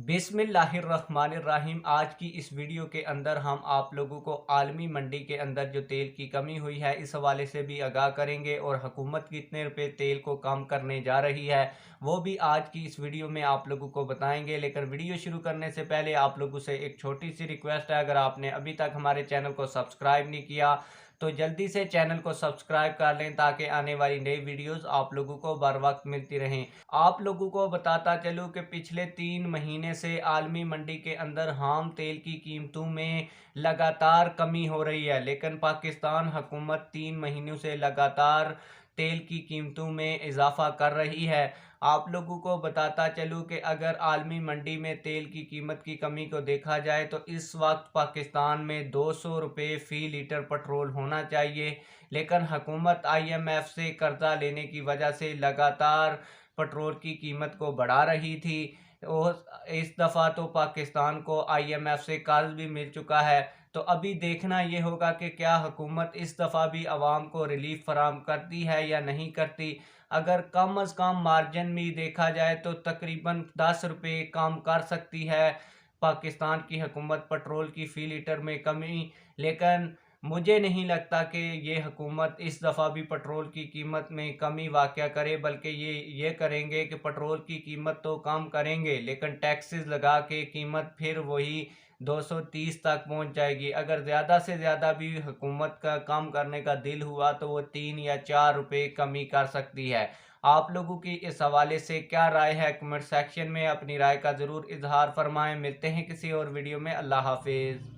बिस्मिल्लाहिर्रहमानिर्रहीम। आज की इस वीडियो के अंदर हम आप लोगों को आलमी मंडी के अंदर जो तेल की कमी हुई है इस हवाले से भी आगाह करेंगे और हुकूमत कितने रुपए तेल को कम करने जा रही है वो भी आज की इस वीडियो में आप लोगों को बताएंगे। लेकिन वीडियो शुरू करने से पहले आप लोगों से एक छोटी सी रिक्वेस्ट है, अगर आपने अभी तक हमारे चैनल को सब्सक्राइब नहीं किया तो जल्दी से चैनल को सब्सक्राइब कर लें ताकि आने वाली नई वीडियोस आप लोगों को बर वक्त मिलती रहें। आप लोगों को बताता चलूं कि पिछले 3 महीने से आलमी मंडी के अंदर खाम तेल की कीमतों में लगातार कमी हो रही है, लेकिन पाकिस्तान हुकूमत 3 महीनों से लगातार तेल की कीमतों में इजाफा कर रही है। आप लोगों को बताता चलूं कि अगर आलमी मंडी में तेल की कीमत की कमी को देखा जाए तो इस वक्त पाकिस्तान में 200 रुपये फ़ी लीटर पेट्रोल होना चाहिए, लेकिन हुकूमत IMF से कर्जा लेने की वजह से लगातार पेट्रोल की कीमत को बढ़ा रही थी। और इस दफ़ा तो पाकिस्तान को IMF से कर्ज भी मिल चुका है। तो अभी देखना ये होगा कि क्या हुकूमत इस दफ़ा भी आवाम को रिलीफ फराहम करती है या नहीं करती। अगर कम अज़ कम मार्जिन में देखा जाए तो तकरीबन 10 रुपये कम कर सकती है पाकिस्तान की हुकूमत पेट्रोल की फ़ी लीटर में कमी। लेकिन मुझे नहीं लगता कि ये हुकूमत इस दफ़ा भी पेट्रोल की कीमत में कमी वाक़या करे, बल्कि ये करेंगे कि पेट्रोल की कीमत तो कम करेंगे लेकिन टैक्सेस लगा के कीमत फिर वही 230 तक पहुंच जाएगी। अगर ज़्यादा से ज़्यादा भी हुकूमत का कम करने का दिल हुआ तो वो 3 या 4 रुपये कमी कर सकती है। आप लोगों की इस हवाले से क्या राय है, कमेंट सेक्शन में अपनी राय का ज़रूर इजहार फरमाएं। मिलते हैं किसी और वीडियो में। अल्लाह हाफिज़।